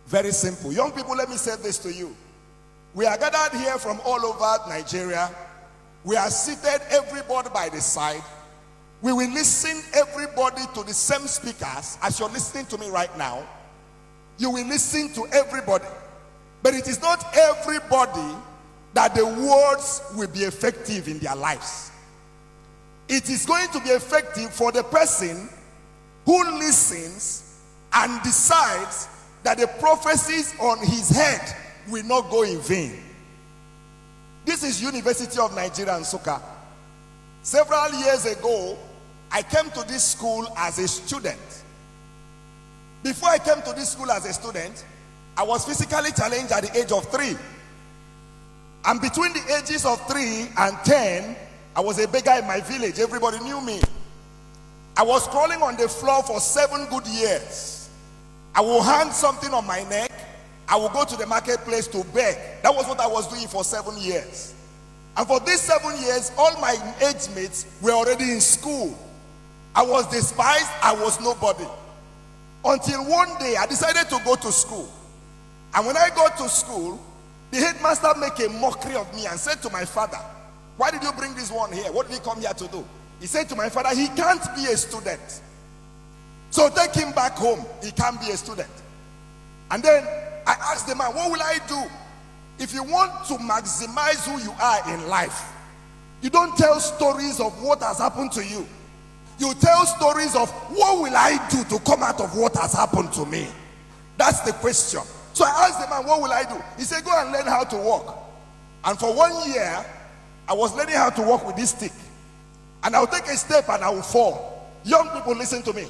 Very simple. Young people, let me say this to you. We are gathered here from all over Nigeria. We are seated, everybody by the side. We will listen, everybody, to the same speakers as you're listening to me right now. You will listen to everybody. But it is not everybody that the words will be effective in their lives. It is going to be effective for the person who listens and decides that the prophecies on his head will not go in vain. This is University of Nigeria, Nsukka. Several years ago, I came to this school as a student. Before I came to this school as a student, I was physically challenged at the age of 3. And between the ages of 3 and 10, I was a beggar in my village. Everybody knew me. I was crawling on the floor for 7 good years. I will hang something on my neck. I will go to the marketplace to beg. That was what I was doing for 7 years. And for these 7 years, all my age mates were already in school. I was despised. I was nobody. Until one day, I decided to go to school. And when I got to school, the headmaster made a mockery of me and said to my father, "Why did you bring this one here? What did he come here to do?" He said to my father, "He can't be a student. So take him back home. He can't be a student." And then I asked the man, "What will I do?" If you want to maximize who you are in life, you don't tell stories of what has happened to you. You tell stories of what will I do to come out of what has happened to me. That's the question. So I asked the man, "What will I do?" He said, "Go and learn how to walk." And for 1 year, I was learning how to walk with this stick. And I'll take a step and I will fall. Young people, listen to me.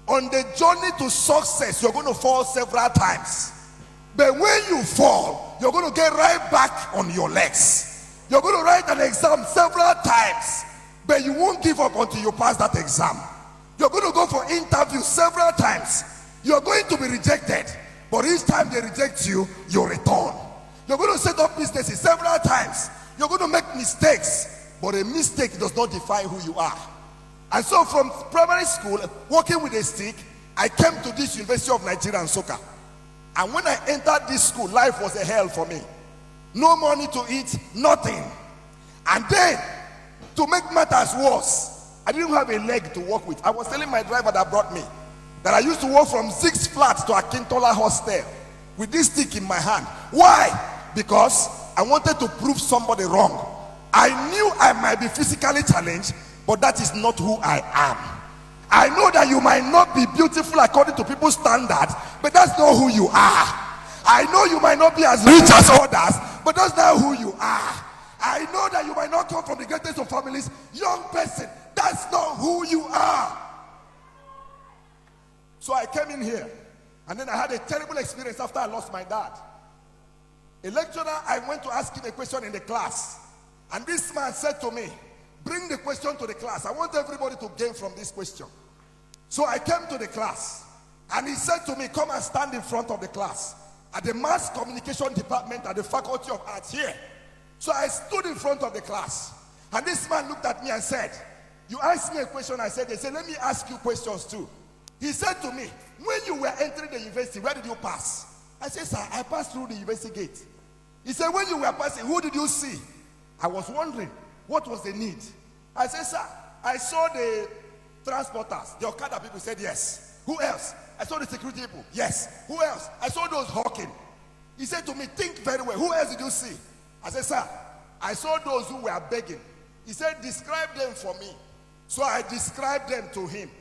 On the journey to success, you're going to fall several times. But when you fall, you're going to get right back on your legs. You're going to write an exam several times, but you won't give up until you pass that exam. You're going to go for interviews several times. You're going to be rejected, but each time they reject you, you return. You're going to set up businesses several times. You're going to make mistakes, but a mistake does not define who you are. And so from primary school, working with a stick, I came to this University of Nigeria, Nsukka. And when I entered this school, life was a hell for me. No money to eat, nothing. And then, to make matters worse, I didn't have a leg to walk with. I was telling my driver that brought me that I used to walk from 6 Flats to Akintola Hostel with this stick in my hand. Why? Because I wanted to prove somebody wrong. I knew I might be physically challenged, but that is not who I am. I know that you might not be beautiful according to people's standards, but that's not who you are. I know you might not be as rich as others, but that's not who you are. I know that you might not come from the greatest of families. Young person, that's not who you are. So I came in here, and then I had a terrible experience after I lost my dad. A lecturer, I went to ask him a question in the class, and this man said to me, "Bring the question to the class. I want everybody to gain from this question." So I came to the class, and he said to me, "Come and stand in front of the class at the mass communication department at the Faculty of Arts here." So I stood in front of the class, and this man looked at me and said, "You asked me a question." I said, "They said, let me ask you questions too." He said to me, "When you were entering the university, where did you pass?" I said, "Sir, I passed through the university gate." He said, "When you were passing, who did you see?" I was wondering, what was the need? I said, "Sir, I saw the transporters, the Okada people." Said, "Yes." "Who else?" "I saw the security people." "Yes." "Who else?" "I saw those hawking." He said to me, "Think very well. Who else did you see?" I said, "Sir, I saw those who were begging." He said, "Describe them for me." So I described them to him.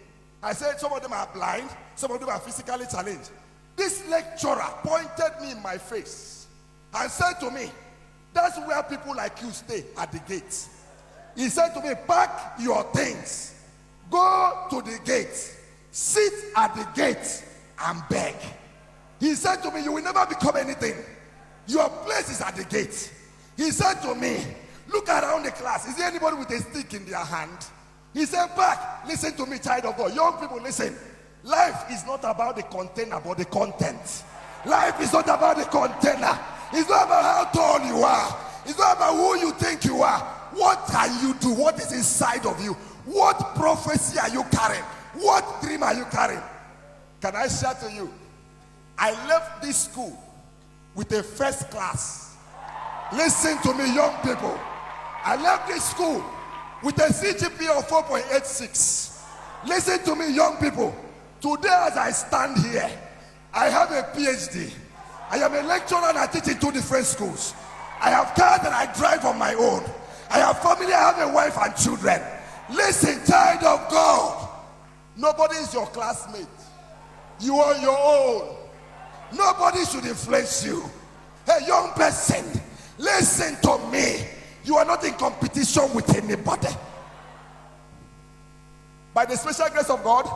I said, "Some of them are blind, some of them are physically challenged." This lecturer pointed me in my face and said to me, "That's where people like you stay, at the gate." He said to me, "Pack your things, go to the gate, sit at the gate and beg." He said to me, "You will never become anything. Your place is at the gate." He said to me, "Look around the class. Is there anybody with a stick in their hand?" He said, "Pack." Listen to me, child of God. Young people, listen. Life is not about the container, but the content. Life is not about the container. It's not about how tall you are. It's not about who you think you are. What can you do? What is inside of you? What prophecy are you carrying? What dream are you carrying? Can I share to you? I left this school with a first class. Listen to me, young people. I left this school with a CGPA of 4.86. Listen to me, young people. Today as I stand here, I have a PhD. I am a lecturer and I teach in 2 different schools. I have cars that I drive on my own. I have family, I have a wife and children. Listen, child of God. Nobody is your classmate. You are your own. Nobody should influence you. Hey, young person, listen to me. You are not in competition with anybody. By the special grace of God,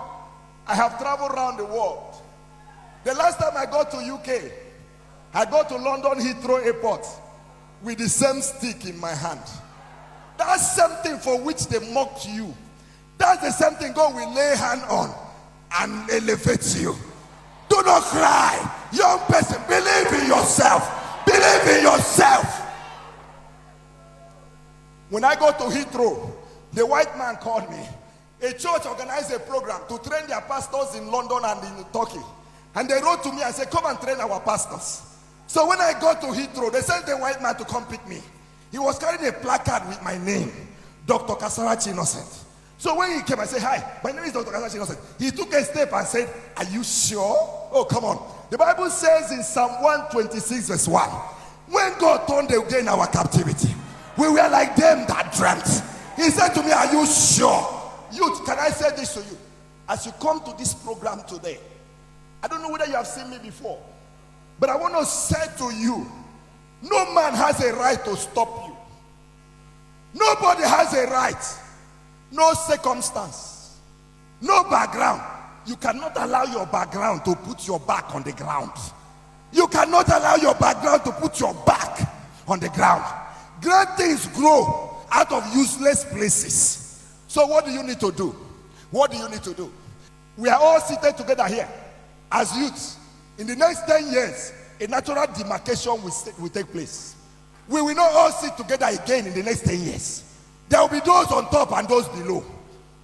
I have traveled around the world. The last time I got to UK, I got to London Heathrow Airport with the same stick in my hand. That's something for which they mocked you. That's the same thing God will lay hand on and elevate you. Do not cry. Young person, believe in yourself. Believe in yourself. When I got to Heathrow, the white man called me. A church organized a program to train their pastors in London and in Turkey. And they wrote to me and said, come and train our pastors. So when I got to Heathrow, they sent a white man to come pick me. He was carrying a placard with my name, Dr. Kasarachi Innocent. So when he came, I said, hi, my name is Dr. Kasarachi Innocent. He took a step and said, are you sure? Oh, come on. The Bible says in Psalm 126 verse 1, when God turned again our captivity, we were like them that dreamt. He said to me, are you sure? Youth, can I say this to you? As you come to this program today, I don't know whether you have seen me before, but I want to say to you, no man has a right to stop you. Nobody has a right. No circumstance. No background. You cannot allow your background to put your back on the ground. You cannot allow your background to put your back on the ground. Great things grow out of useless places. So what do you need to do? What do you need to do? We are all seated together here as youths. In the next 10 years, a natural demarcation will take place. We will not all sit together again in the next 10 years. There will be those on top and those below.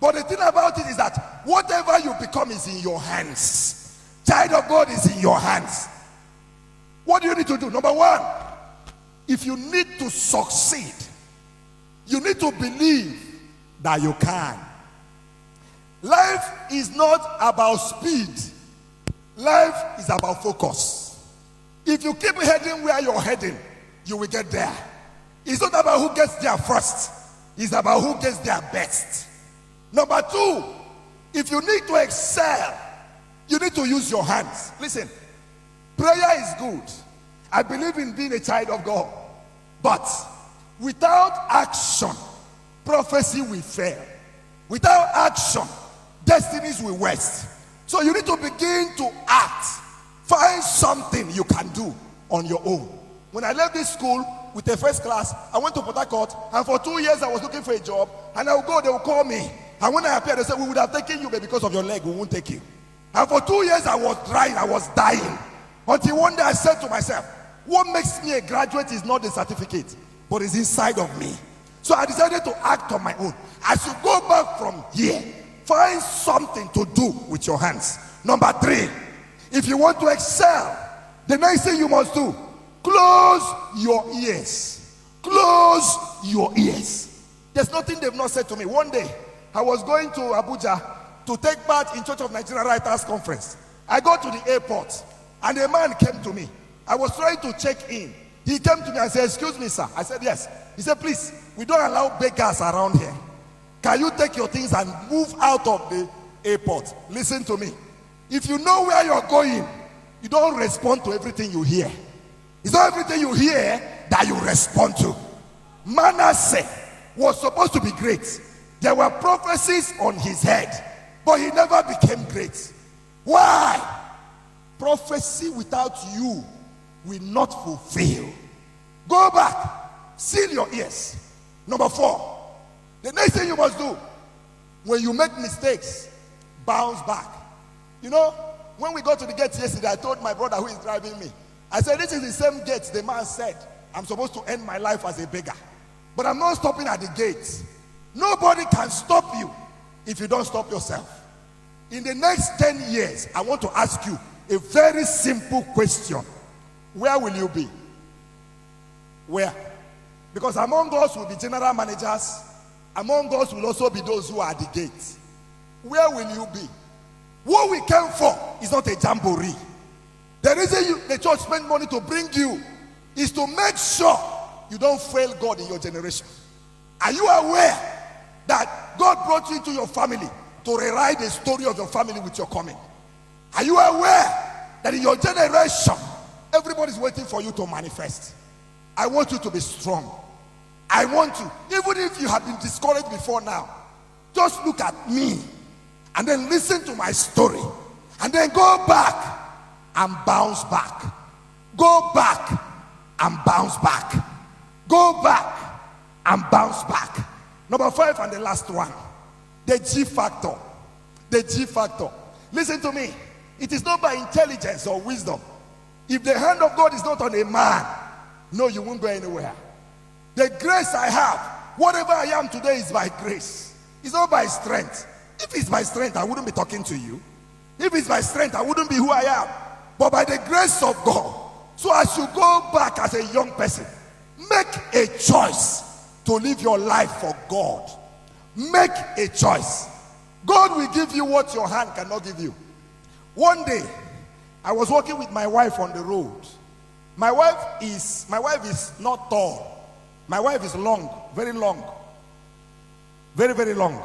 But the thing about it is that whatever you become is in your hands. Child of God is in your hands. What do you need to do? Number one, if you need to succeed, you need to believe that you can. Life is not about speed. Life is about focus. If you keep heading where you're heading, you will get there. It's not about who gets there first. It's about who gets there best. Number two, if you need to excel, you need to use your hands. Listen, prayer is good. I believe in being a child of God. But without action, prophecy will fail. Without action, destinies will waste. So you need to begin to act. Find something you can do on your own. When I left this school with a first class, I went to Port Harcourt, and for 2 years I was looking for a job, and I would go, they would call me. And when I appeared, they said, we would have taken you, but because of your leg, we won't take you. And for 2 years I was trying, I was dying. Until one day I said to myself, what makes me a graduate is not the certificate, but it's inside of me. So I decided to act on my own. As you go back from here, find something to do with your hands. Number three, if you want to excel, the next thing you must do, close your ears. Close your ears. There's nothing they've not said to me. One day, I was going to Abuja to take part in Church of Nigeria Writers Conference. I got to the airport, and a man came to me. I was trying to check in. He came to me and said, excuse me, sir. I said, yes. He said, please, we don't allow beggars around here. Can you take your things and move out of the airport? Listen to me. If you know where you're going, you don't respond to everything you hear. It's not everything you hear that you respond to. Manasseh was supposed to be great. There were prophecies on his head, but he never became great. Why? Prophecy without you will not fulfill. Go back. Seal your ears. Number four, the next thing you must do, when you make mistakes, bounce back. You know, when we got to the gate yesterday, I told my brother who is driving me, I said, this is the same gate the man said I'm supposed to end my life as a beggar. But I'm not stopping at the gate. Nobody can stop you if you don't stop yourself. In the next 10 years, I want to ask you, a very simple question. Where will you be? Where? Because among us will be general managers. Among us will also be those who are at the gate. Where will you be? What we came for is not a jamboree. The reason the church spend money to bring you is to make sure you don't fail God in your generation. Are you aware that God brought you into your family to rewrite the story of your family with your coming? Are you aware that in your generation, everybody's waiting for you to manifest? I want you to be strong. I want you, even if you have been discouraged before now, just look at me and then listen to my story and then go back and bounce back. Go back and bounce back. Go back and bounce back. Number 5 and the last one, the G factor. The G factor. Listen to me. It is not by intelligence or wisdom. If the hand of God is not on a man, no, you won't go anywhere. The grace I have, whatever I am today is by grace. It's not by strength. If it's by strength, I wouldn't be talking to you. If it's by strength, I wouldn't be who I am. But by the grace of God. So as you go back as a young person, make a choice to live your life for God. Make a choice. God will give you what your hand cannot give you. One day, I was walking with my wife on the road. My wife is not tall. My wife is long, very long. Very, very long.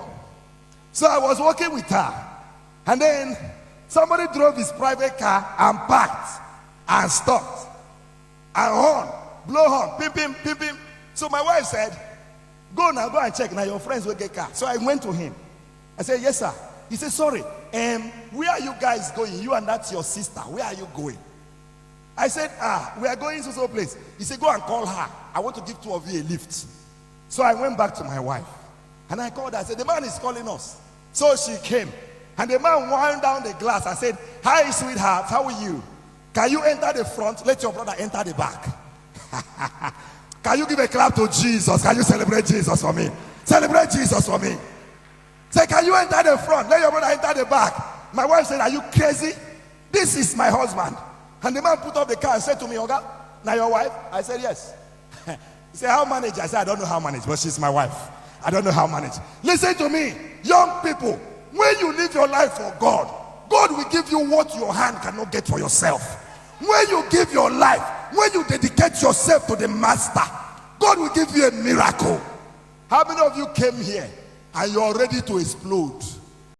So I was walking with her. And then somebody drove his private car and parked and stopped. And horn, blow horn, pim, pim, pim, pim. So my wife said, go now, go and check. Now your friends will get car. So I went to him. I said, yes, sir. He said, sorry, where are you guys going? You and that's your sister. Where are you going? I said, we are going to some place. He said, go and call her. I want to give 2 of you a lift. So I went back to my wife. And I called her. I said, the man is calling us. So she came. And the man wound down the glass and said, hi, sweetheart, how are you? Can you enter the front? Let your brother enter the back. Can you give a clap to Jesus? Can you celebrate Jesus for me? Celebrate Jesus for me. Say, can you enter the front? Let your brother enter the back. My wife said, are you crazy? This is my husband. And the man put up the car and said to me, Oga, now your wife? I said, yes. He said, how manage? I said, I don't know how manage, but she's my wife. I don't know how manage. Listen to me, young people. When you live your life for God, God will give you what your hand cannot get for yourself. When you give your life, when you dedicate yourself to the master, God will give you a miracle. How many of you came here and you're ready to explode?